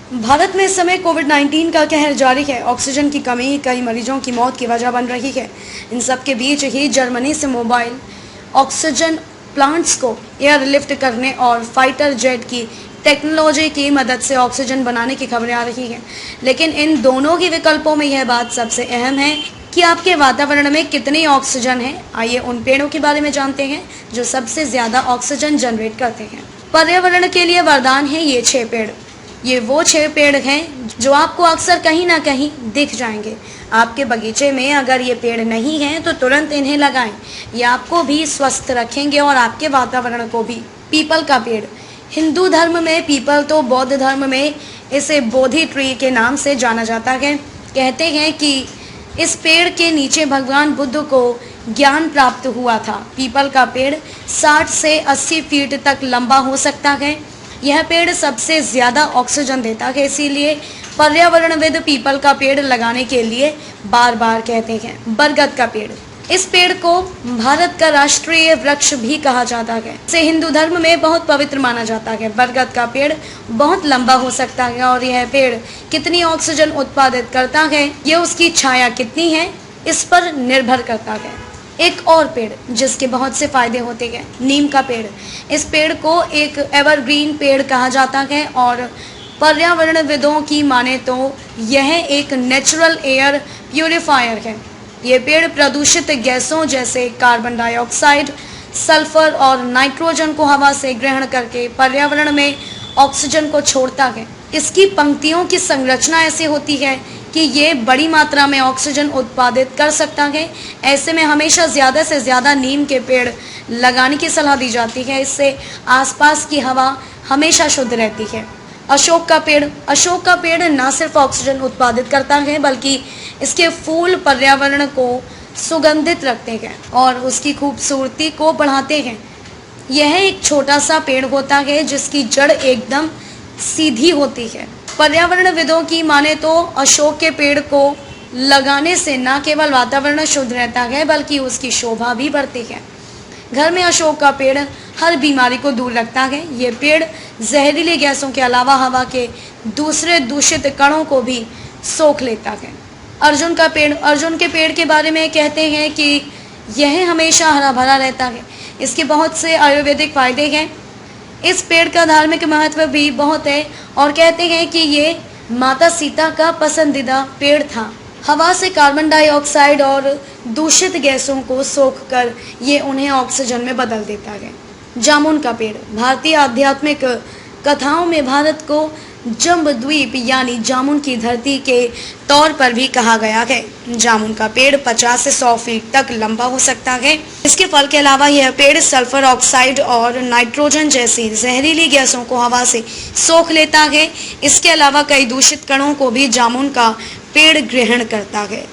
भारत में इस समय कोविड-19 का कहर जारी है। ऑक्सीजन की कमी कई मरीजों की मौत की वजह बन रही है। इन सब के बीच ही जर्मनी से मोबाइल ऑक्सीजन प्लांट्स को एयरलिफ्ट करने और फाइटर जेट की टेक्नोलॉजी की मदद से ऑक्सीजन बनाने की खबरें आ रही हैं। लेकिन इन दोनों के विकल्पों में यह बात सबसे अहम है कि आपके वातावरण में कितनी ऑक्सीजन है। आइए उन पेड़ों के बारे में जानते हैं जो सबसे ज्यादा ऑक्सीजन जनरेट करते हैं। पर्यावरण के लिए वरदान है ये 6 पेड़। ये वो 6 पेड़ हैं जो आपको अक्सर कहीं ना कहीं दिख जाएंगे। आपके बगीचे में अगर ये पेड़ नहीं हैं तो तुरंत इन्हें लगाएं। ये आपको भी स्वस्थ रखेंगे और आपके वातावरण को भी। पीपल का पेड़। हिंदू धर्म में पीपल तो बौद्ध धर्म में इसे बोधि ट्री के नाम से जाना जाता है। कहते हैं कि इस पेड़ के नीचे भगवान बुद्ध को ज्ञान प्राप्त हुआ था। पीपल का पेड़ 60 से 80 फीट तक लंबा हो सकता है। यह पेड़ सबसे ज्यादा ऑक्सीजन देता है, इसीलिए पर्यावरणविद पीपल का पेड़ लगाने के लिए बार बार कहते हैं। बरगद का पेड़। इस पेड़ को भारत का राष्ट्रीय वृक्ष भी कहा जाता है। इसे हिंदू धर्म में बहुत पवित्र माना जाता है। बरगद का पेड़ बहुत लंबा हो सकता है और यह पेड़ कितनी ऑक्सीजन उत्पादित करता है, ये उसकी छाया कितनी है, इस पर निर्भर करता है। एक और पेड़ जिसके बहुत से फायदे होते हैं, नीम का पेड़। इस पेड़ को एक एवरग्रीन पेड़ कहा जाता है और पर्यावरणविदों की माने तो यह एक नेचुरल एयर प्यूरिफायर है। ये पेड़ प्रदूषित गैसों जैसे कार्बन डाइऑक्साइड, सल्फर और नाइट्रोजन को हवा से ग्रहण करके पर्यावरण में ऑक्सीजन को छोड़ता है। इसकी पंक्तियों की संरचना ऐसी होती है कि ये बड़ी मात्रा में ऑक्सीजन उत्पादित कर सकता है। ऐसे में हमेशा ज़्यादा से ज़्यादा नीम के पेड़ लगाने की सलाह दी जाती है। इससे आसपास की हवा हमेशा शुद्ध रहती है। अशोक का पेड़। अशोक का पेड़ न सिर्फ ऑक्सीजन उत्पादित करता है बल्कि इसके फूल पर्यावरण को सुगंधित रखते हैं और उसकी खूबसूरती को बढ़ाते हैं। यह एक छोटा सा पेड़ होता है जिसकी जड़ एकदम सीधी होती है। पर्यावरणविदों की माने तो अशोक के पेड़ को लगाने से न केवल वातावरण शुद्ध रहता है बल्कि उसकी शोभा भी बढ़ती है। घर में अशोक का पेड़ हर बीमारी को दूर रखता है। ये पेड़ जहरीली गैसों के अलावा हवा के दूसरे दूषित कणों को भी सोख लेता है। अर्जुन का पेड़। अर्जुन के पेड़ के बारे में कहते हैं कि यह हमेशा हरा भरा रहता है। इसके बहुत से आयुर्वेदिक फायदे हैं। इस पेड़ का धार्मिक महत्व भी बहुत है और कहते हैं कि ये माता सीता का पसंदीदा पेड़ था। हवा से कार्बन डाइऑक्साइड और दूषित गैसों को सोखकर ये उन्हें ऑक्सीजन में बदल देता है। जामुन का पेड़। भारतीय आध्यात्मिक कथाओं में भारत को जम्बूद्वीप यानी जामुन की धरती के तौर पर भी कहा गया है। जामुन का पेड़ 50 से 100 फीट तक लंबा हो सकता है। इसके फल के अलावा यह पेड़ सल्फर ऑक्साइड और नाइट्रोजन जैसी जहरीली गैसों को हवा से सोख लेता है। इसके अलावा कई दूषित कणों को भी जामुन का पेड़ ग्रहण करता है।